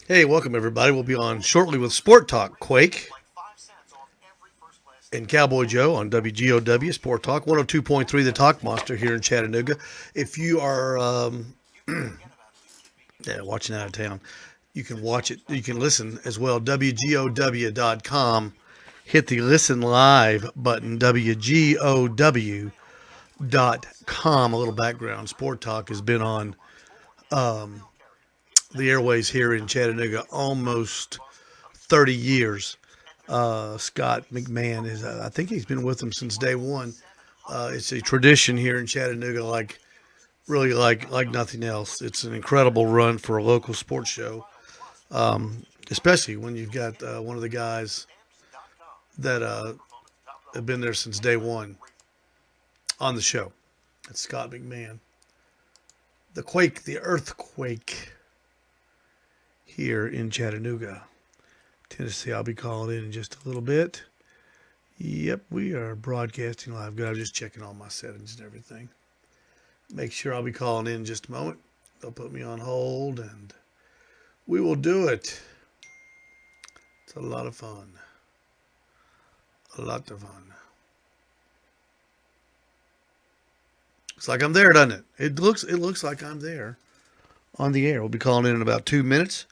Hey, welcome everybody. We'll be on shortly with Sport Talk Quake and Cowboy Joe on WGOW Sport Talk 102.3 The Talk Monster here in Chattanooga. If you are watching out of town, you can watch it. You can listen as well. WGOW.com. Hit the listen live button. WGOW.com. A little background. Sport Talk has been on the airways here in Chattanooga almost 30 years. Scott McMahon is, I think he's been with them since day one. It's a tradition here in Chattanooga, really like nothing else. It's an incredible run for a local sports show, especially when you've got one of the guys that have been there since day one on the show. That's Scott McMahon. The earthquake here in Chattanooga, Tennessee. I'll be calling in just a little bit. Yep, we are broadcasting live. Good. I'm just checking all my settings and everything. Make sure I'll be calling in just a moment. They'll put me on hold and we will do it. It's a lot of fun. A lot of fun. Looks like I'm there, doesn't it? It looks like I'm there on the air. We'll be calling in about 2 minutes.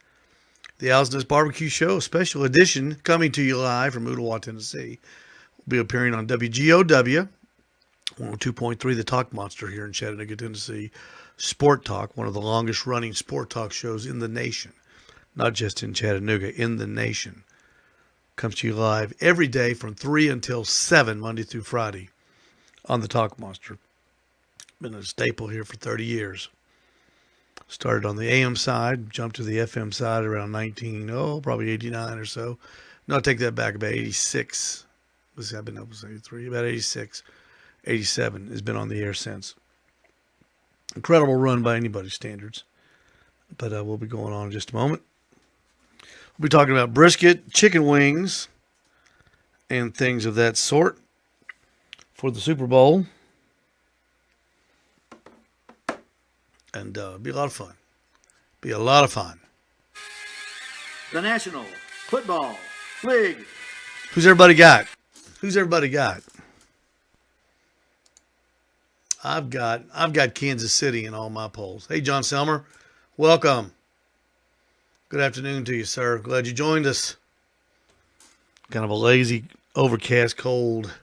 The Owl's Nest Barbecue Show, special edition, coming to you live from Ooltewah, Tennessee. We'll be appearing on WGOW 102.3 The Talk Monster here in Chattanooga, Tennessee. Sport Talk, one of the longest running sport talk shows in the nation. Not just in Chattanooga, in the nation. Comes to you live every day from 3 until 7, Monday through Friday, on The Talk Monster. Been a staple here for 30 years. Started on the AM side, jumped to the FM side around probably 89 or so. No, I take that back, about 86. Let's see, I've been up since 83, about 86. 87 has been on the air since. Incredible run by anybody's standards. But we'll be going on in just a moment. We'll be talking about brisket, chicken wings, and things of that sort for the Super Bowl. And be a lot of fun. Be a lot of fun. The National Football League. Who's everybody got? Who's everybody got? I've got Kansas City in all my polls. Hey, John Selmer, welcome. Good afternoon to you, sir. Glad you joined us. Kind of a lazy, overcast, cold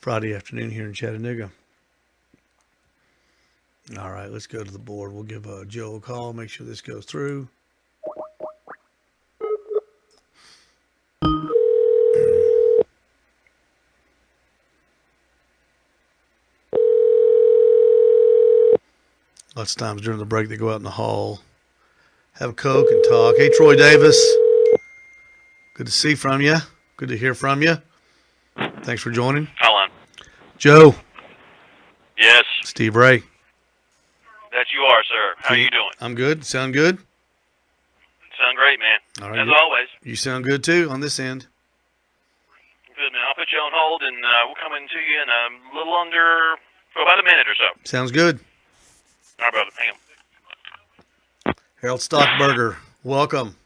Friday afternoon here in Chattanooga. All right, let's go to the board. We'll give Joe a call, make sure this goes through. Lots of times during the break, they go out in the hall, have a Coke and talk. Hey, Troy Davis. Good to see from you. Good to hear from you. Thanks for joining. Alan. Joe. Yes. Steve Ray. That you are, sir. How you doing? I'm good. Sound good? Sound great, man. All right. As always. You sound good, too, on this end. Good, man. I'll put you on hold, and we'll come in to you in a little under, for about a minute or so. Sounds good. All right, brother. Hang on. Harold Stockberger, welcome.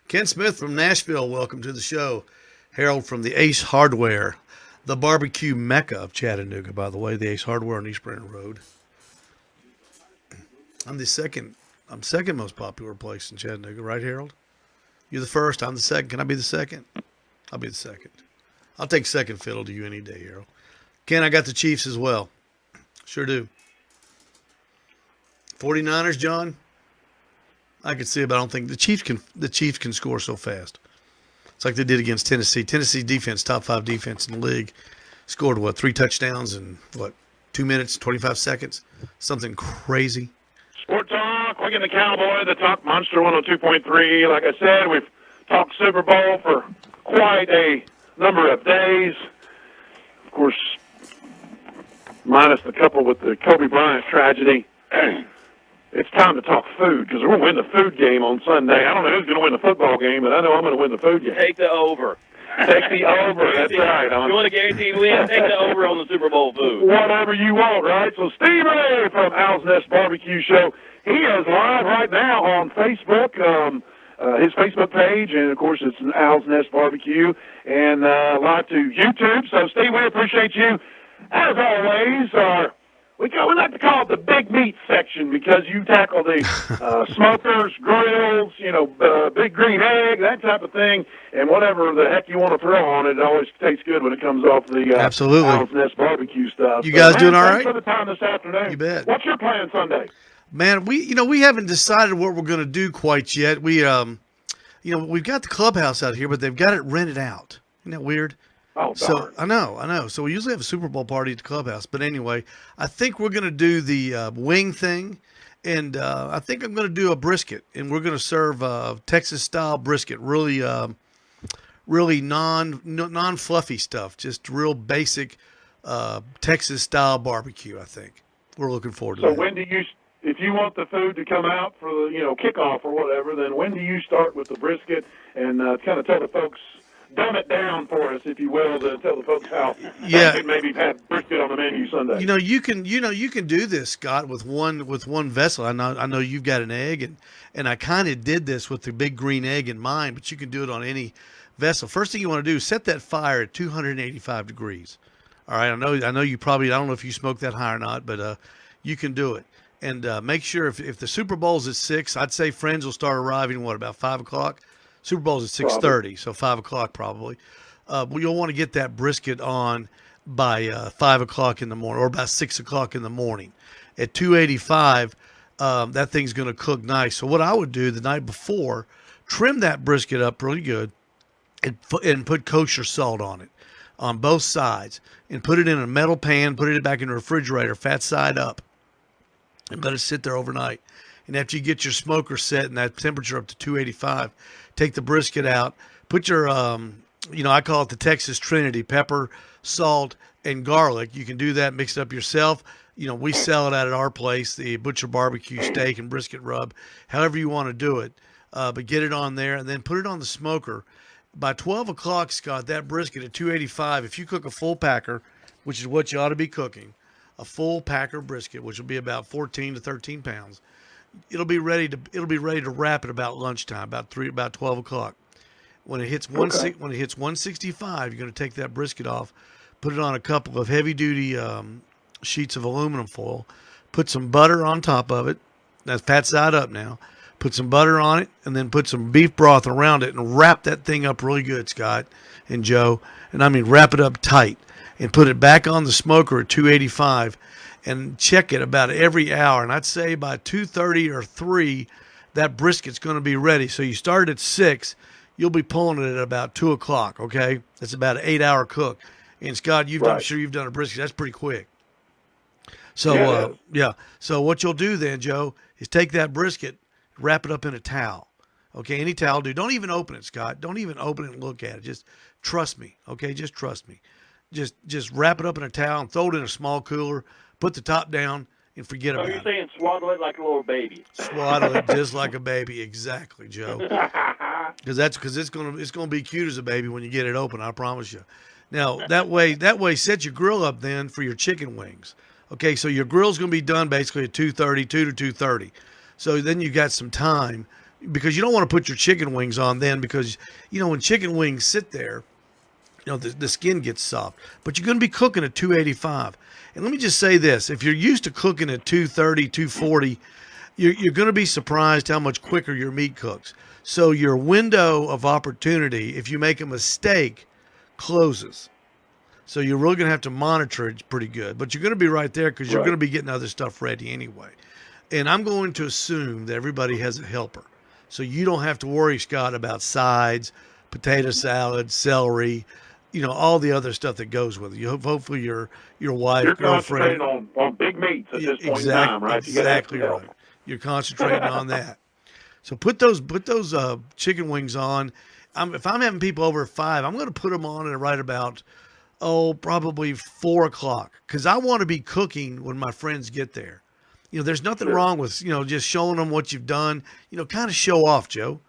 Ken Smith from Nashville, welcome to the show. Harold from the Ace Hardware, the barbecue mecca of Chattanooga, by the way, the Ace Hardware on East Brandon Road. I'm second most popular place in Chattanooga, right, Harold? You're the first, I'm the second. Can I be the second? I'll be the second. I'll take second fiddle to you any day, Harold. Ken, I got the Chiefs as well. Sure do. 49ers, John? I could see it, but I don't think the Chiefs can score so fast. It's like they did against Tennessee. Tennessee defense, top 5 defense in the league, scored 3 touchdowns in 2 minutes, 25 seconds, something crazy. Sport Talk, Quick and the Cowboy, the Talk Monster 102.3. Like I said, we've talked Super Bowl for quite a number of days. Of course, minus the couple with the Kobe Bryant tragedy. It's time to talk food because we're going to win the food game on Sunday. I don't know who's going to win the football game, but I know I'm going to win the food game. Take the over. Take the over. That's right. You want a guaranteed win? Take the over on the Super Bowl food. Whatever you want, right? So Steve Ray from Owl's Nest Barbecue Show, he is live right now on Facebook. his Facebook page, and of course it's an Owl's Nest Barbecue, and live to YouTube. So Steve, we appreciate you as always. We like to call it the big meat section because you tackle the smokers, grills, big green egg, that type of thing, and whatever the heck you want to throw on it. It always tastes good when it comes off the Absolutely. Owl's Nest Barbecue stuff. You guys doing all thanks right? for the time this afternoon. You bet. What's your plan Sunday? Man, we haven't decided what we're going to do quite yet. We've got the clubhouse out here, but they've got it rented out. Isn't that weird? Oh, So darn. I know. So we usually have a Super Bowl party at the clubhouse, but anyway, I think we're going to do the wing thing, and I think I'm going to do a brisket, and we're going to serve Texas style brisket, really non fluffy stuff, just real basic Texas style barbecue. I think we're looking forward to So that. when do you, if you want the food to come out for the kickoff or whatever, then when do you start with the brisket and kind of tell the folks, dumb it down for us, if you will, to tell the folks how Yeah. they can maybe have brisket on the menu Sunday. You can do this, Scott, with one vessel. I know you've got an egg, and I kind of did this with the big green egg in mind, but you can do it on any vessel. First thing you want to do is set that fire at 285 degrees. All right, I know you probably, I don't know if you smoke that high or not, but you can do it. And make sure if the Super Bowl's at 6, I'd say friends will start arriving about 5 o'clock. Super Bowl's at 6:30, so 5 o'clock probably. You'll want to get that brisket on by 5 o'clock in the morning, or about 6 o'clock in the morning. At 285, that thing's going to cook nice. So what I would do the night before, trim that brisket up really good, and put kosher salt on it, on both sides, and put it in a metal pan, put it back in the refrigerator, fat side up, and let it sit there overnight. And after you get your smoker set and that temperature up to 285, take the brisket out, put your, I call it the Texas Trinity, pepper, salt, and garlic. You can do that, mix it up yourself. We sell it out at our place, the Butcher Barbecue Steak and Brisket Rub, however you want to do it. But get it on there and then put it on the smoker. By 12 o'clock, Scott, that brisket at 285, if you cook a full packer, which is what you ought to be cooking, a full packer brisket, which will be about 14 to 13 pounds, it'll be ready to wrap at about lunchtime, about 12 o'clock. When it hits when it hits 165, you're going to take that brisket off, put it on a couple of heavy duty sheets of aluminum foil, put some butter on top of it. That's fat side up now. Put some butter on it, and then put some beef broth around it, and wrap that thing up really good, Scott and Joe. And I mean, wrap it up tight, and put it back on the smoker at 285. And check it about every hour. And I'd say by 2:30 or 3, that brisket's going to be ready. So you start at 6, you'll be pulling it at about 2 o'clock, okay? That's about an 8-hour cook. And, Scott, I'm sure you've done a brisket. That's pretty quick. So, So what you'll do then, Joe, is take that brisket, wrap it up in a towel. Okay, any towel, dude. Don't even open it, Scott. Don't even open it and look at it. Just trust me, okay? Just trust me. Just wrap it up in a towel and throw it in a small cooler. Put the top down and forget about it. So you're saying swaddle it like a little baby. Swaddle it just like a baby, exactly, Joe. Because it's gonna be cute as a baby when you get it open. I promise you. Now that way, set your grill up then for your chicken wings. Okay, so your grill's gonna be done basically at 2:30, 2 to 2:30. So then you got some time because you don't want to put your chicken wings on then because when chicken wings sit there, the skin gets soft. But you're gonna be cooking at 285. And let me just say this. If you're used to cooking at 230, 240, you're going to be surprised how much quicker your meat cooks. So your window of opportunity, if you make a mistake, closes. So you're really going to have to monitor it pretty good. But you're going to be right there because you're going to be getting other stuff ready anyway. And I'm going to assume that everybody has a helper. So you don't have to worry, Scott, about sides, potato salad, celery, all the other stuff that goes with it. Hopefully your wife, You're girlfriend. concentrating on big meats at this point in time, right? Exactly right. You're concentrating on that. So put those chicken wings on. If I'm having people over at 5, I'm going to put them on at right about probably 4 o'clock because I want to be cooking when my friends get there. There's nothing wrong with just showing them what you've done. Kind of show off, Joe.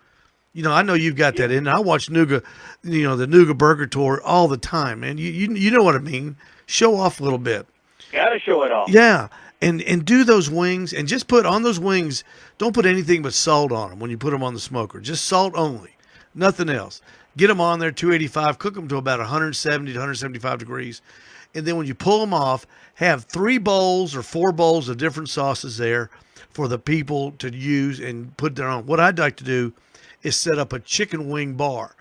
I know you've got that in. I watch Nooga, the Nooga Burger Tour all the time, man. You know what I mean. Show off a little bit. Got to show it off. Yeah. and do those wings, and just put on those wings. Don't put anything but salt on them when you put them on the smoker. Just salt only, nothing else. Get them on there, 285. Cook them to about 170 to 175 degrees, and then when you pull them off, have 3 bowls or 4 bowls of different sauces there for the people to use and put their own. What I'd like to do is set up a chicken wing bar.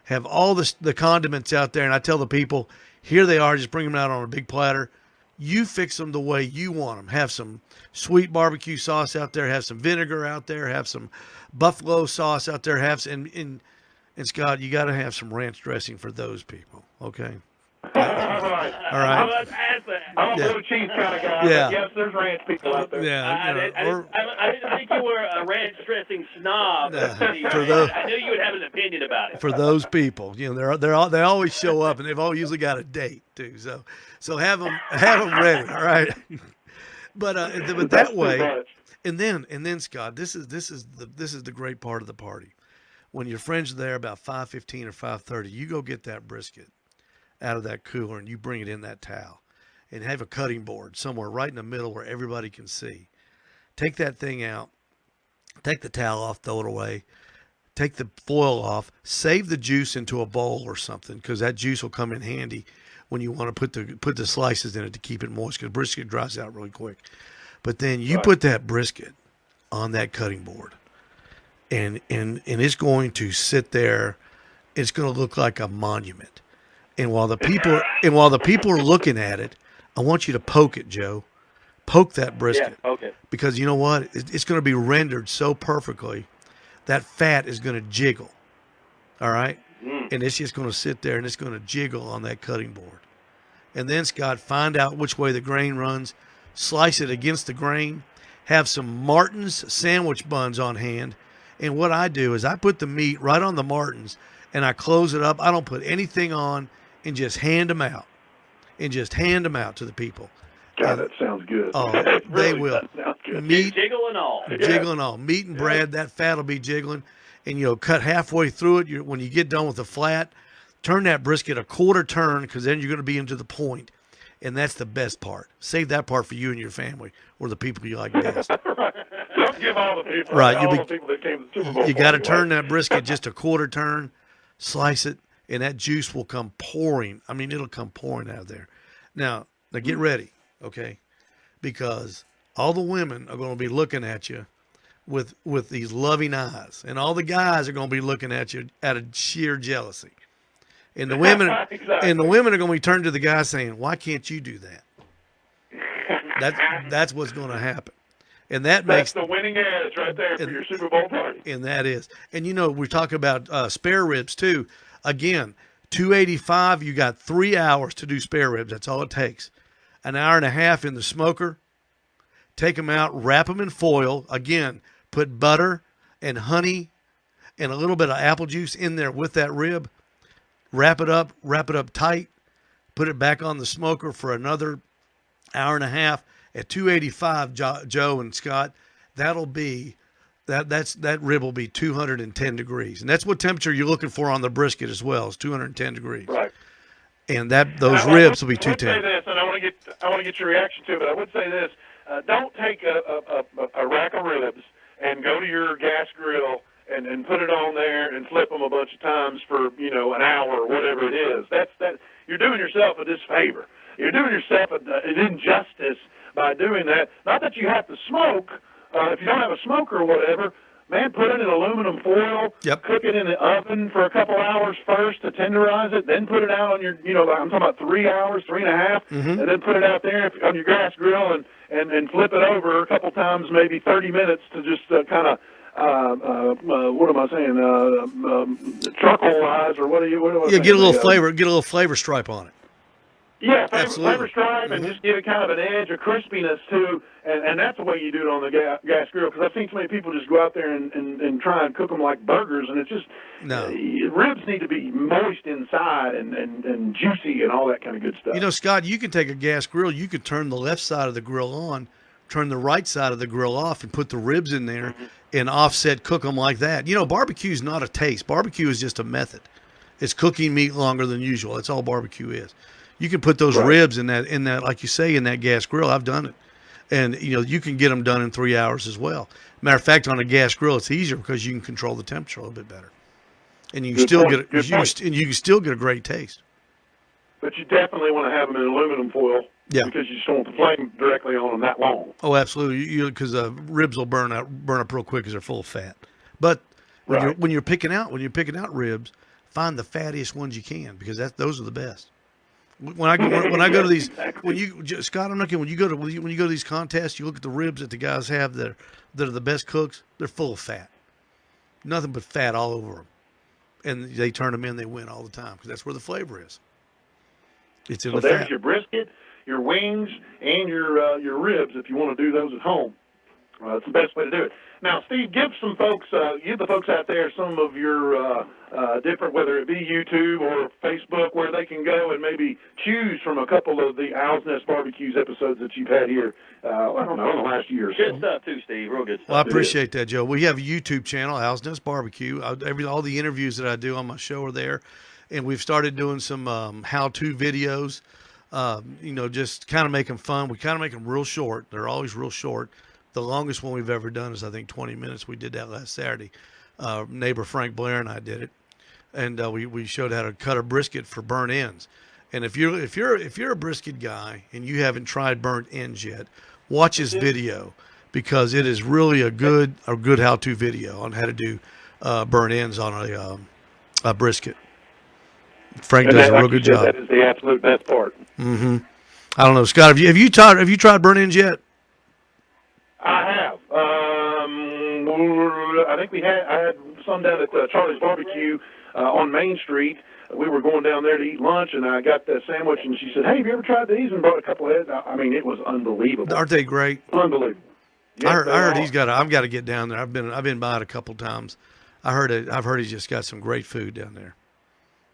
Have all the condiments out there, and I tell the people, here they are, just bring them out on a big platter. You fix them the way you want them. Have some sweet barbecue sauce out there, have some vinegar out there, have some buffalo sauce out there, have some, and Scott, you got to have some ranch dressing for those people, okay? All right. All right. Let's ask that. I'm a blue cheese kind of guy. Yeah. But yes, there's ranch people out there. Yeah. I think you were a ranch dressing snob. For those- I knew you would have an opinion about it. For those people, they always show up, and they've all usually got a date too. So have them ready, all right. But that way, and then Scott, this is the great part of the party. When your friends are there about 5:15 or 5:30, you go get that brisket out of that cooler and you bring it in that towel, and have a cutting board somewhere right in the middle where everybody can see. Take that thing out, take the towel off, throw it away. Take the foil off, save the juice into a bowl or something, because that juice will come in handy when you want to put the slices in it to keep it moist, because brisket dries out really quick. But then you put that brisket on that cutting board, and it's going to sit there. It's going to look like a monument. And while the people are looking at it, I want you to poke it, Joe. Poke that brisket. Yeah, okay. Because you know what? It's going to be rendered so perfectly. That fat is going to jiggle, all right? And it's just going to sit there, and it's going to jiggle on that cutting board. And then, Scott, find out which way the grain runs, slice it against the grain, have some Martin's sandwich buns on hand, and what I do is I put the meat right on the Martin's, and I close it up. I don't put anything on, and just hand them out, to the people. God, that sounds good. Oh, It they really will. does sound good. Meat, Jiggle and all. jiggling all. Meat and bread, that fat will be jiggling. And, cut halfway through it. When you get done with the flat, turn that brisket a quarter turn, because then you're going to be into the point. And that's the best part. Save that part for you and your family, or the people you like best. Right. Don't give all the people. Right, All the people that came to the Super Bowl. You got to party, turn right? that brisket just a quarter turn, slice it, and that juice will come pouring. I mean, it'll come pouring out of there. Now get ready, okay? Because all the women are going to be looking at you with these loving eyes, and all the guys are going to be looking at you out of sheer jealousy. And the women, Exactly. and the women are going to be turned to the guy saying, "Why can't you do that?" That's what's going to happen, and that makes That's the winning edge right there for your Super Bowl party. and that is. And we're talking about spare ribs too. Again, 285. You got 3 hours to do spare ribs. That's all it takes. An hour and a half in the smoker. Take them out, wrap them in foil. Again, put butter and honey and a little bit of apple juice in there with that rib. Wrap it up tight. Put it back on the smoker for another hour and a half at 285, Joe and Scott. That'll be that rib will be 210 degrees, and that's what temperature you're looking for on the brisket as well. Is 210 degrees. Right. And those ribs will be 210. I would say this, and I want to get your reaction to it. I would say this: don't take a rack of ribs and go to your gas grill and put it on there and flip them a bunch of times for an hour or whatever it is. That you're doing yourself a disfavor. You're doing yourself an injustice by doing that. Not that you have to smoke. If you don't have a smoker or whatever, man, put it in aluminum foil. Yep. Cook it in the oven for a couple hours first to tenderize it. Then put it out on your, I'm talking about 3 hours, 3.5, and then put it out there on your gas grill and flip it over a couple times, maybe 30 minutes to just kind of, what am I saying? Charcoalize or what do you? Yeah, get a little flavor stripe on it. Yeah, Absolutely. flavor stripe and just give it kind of an edge, a crispiness too, and that's the way you do it on the gas grill. Because I've seen so many people just go out there and try and cook them like burgers, and it's just ribs need to be moist inside and juicy and all that kind of good stuff. Scott, you can take a gas grill, you could turn the left side of the grill on, turn the right side of the grill off, and put the ribs in there and offset cook them like that. Barbecue is not a taste. Barbecue is just a method. It's cooking meat longer than usual. That's all barbecue is. You can put those ribs in that, like you say, in that gas grill. I've done it. And, you can get them done in 3 hours as well. Matter of fact, on a gas grill, it's easier because you can control the temperature a little bit better. And you can you can still get a great taste. But you definitely want to have them in aluminum foil. Yeah. Because you just don't want the flame directly on them that long. Oh, absolutely. Because ribs will burn up real quick because they're full of fat. But when you're picking out ribs, find the fattiest ones you can because those are the best. When I go to these, Scott, I'm not kidding. When you go to these contests, you look at the ribs that the guys have that are the best cooks. They're full of fat, nothing but fat all over them, and they turn them in. They win all the time because that's where the flavor is. It's in the fat. So there's your brisket, your wings, and your ribs if you want to do those at home. That's the best way to do it. Now, Steve, give the folks out there some of your different, whether it be YouTube or Facebook, where they can go and maybe choose from a couple of the Owl's Nest Barbecues episodes that you've had here, I don't know, in the last year or so. Good stuff, too, Steve. Real good stuff. Well, I appreciate that, Joe. We have a YouTube channel, Owl's Nest Barbecue. All the interviews that I do on my show are there. And we've started doing some how-to videos, just kind of make them fun. We kind of make them real short. They're always real short. The longest one we've ever done is, I think, 20 minutes. We did that last Saturday. Neighbor Frank Blair and I did it, and we showed how to cut a brisket for burnt ends. And if you're a brisket guy and you haven't tried burnt ends yet, watch this video because it is really a good how-to video on how to do burnt ends on a brisket. Frank does a real good job. That is the absolute best part. Mm-hmm. I don't know, Scott. Have you tried burnt ends yet? I have. I think I had some down at Charlie's Barbecue on Main Street. We were going down there to eat lunch, and I got the sandwich, and she said, "Hey, have you ever tried these?" And brought a couple of heads. I mean, it was unbelievable. Aren't they great? Unbelievable. Yes, I heard he's got. I've got to get down there. I've been by it a couple times. I've heard he's just got some great food down there.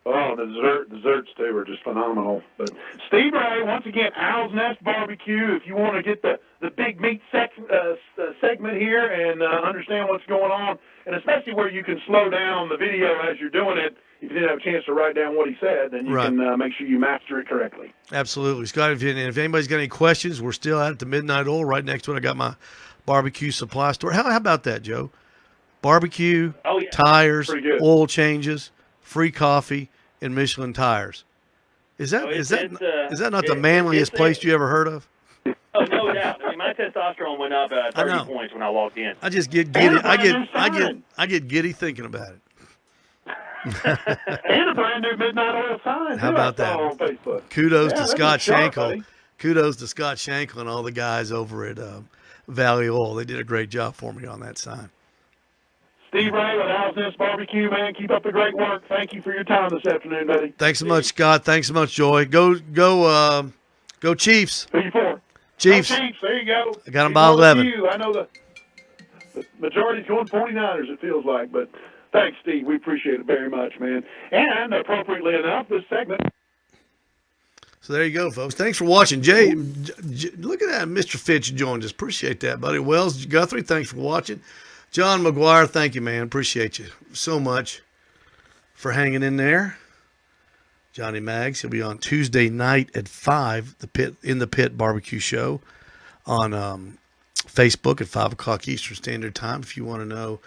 Oh, the desserts too are just phenomenal. But Steve Ray, once again, Owl's Nest Barbecue. If you want to get the big meat segment here and understand what's going on, and especially where you can slow down the video as you're doing it, if you didn't have a chance to write down what he said, then you can make sure you master it correctly. Absolutely. Scott, if anybody's got any questions, we're still out at the Midnight Oil. Right next to it, I got my barbecue supply store. How about that, Joe? Barbecue, tires, oil changes, free coffee, and Michelin tires. Is that not the manliest place you ever heard of? Oh, no doubt. I mean, my testosterone went up 30 points when I walked in. I just get giddy. I get giddy thinking about it. And a brand new Midnight Oil sign. How about that? On Facebook. Kudos to Scott Shankle. Kudos to Scott Shankle and all the guys over at Valley Oil. They did a great job for me on that sign. Steve Ray with Owl's Nest Barbecue, man. Keep up the great work. Thank you for your time this afternoon, buddy. Thanks so much, Scott. Thanks so much, Joy. Go Chiefs. Who you for? Chiefs. Go Chiefs. There you go. I got them by 11. I know the majority's going 49ers, it feels like. But thanks, Steve. We appreciate it very much, man. And appropriately enough, this segment. So there you go, folks. Thanks for watching. Jay, look at that. Mr. Fitch joined us. Appreciate that, buddy. Wells Guthrie, thanks for watching. John McGuire, thank you, man. Appreciate you so much for hanging in there. Johnny Maggs, he'll be on Tuesday night at 5, the Pit Barbecue Show on Facebook at 5 o'clock Eastern Standard Time. If you want to know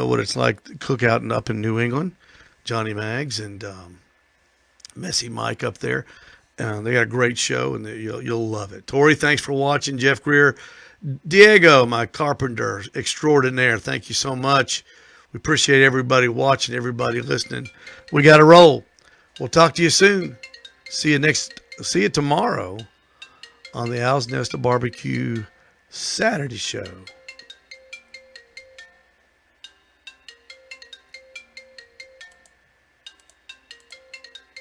what it's like to cook out and up in New England, Johnny Maggs and Messy Mike up there. They got a great show, and you'll love it. Tori, thanks for watching. Jeff Greer. Diego, my carpenter extraordinaire, thank you so much. We appreciate everybody watching, everybody listening. We got to roll. We'll talk to you soon. See you tomorrow on the Owl's Nest Barbecue Saturday show.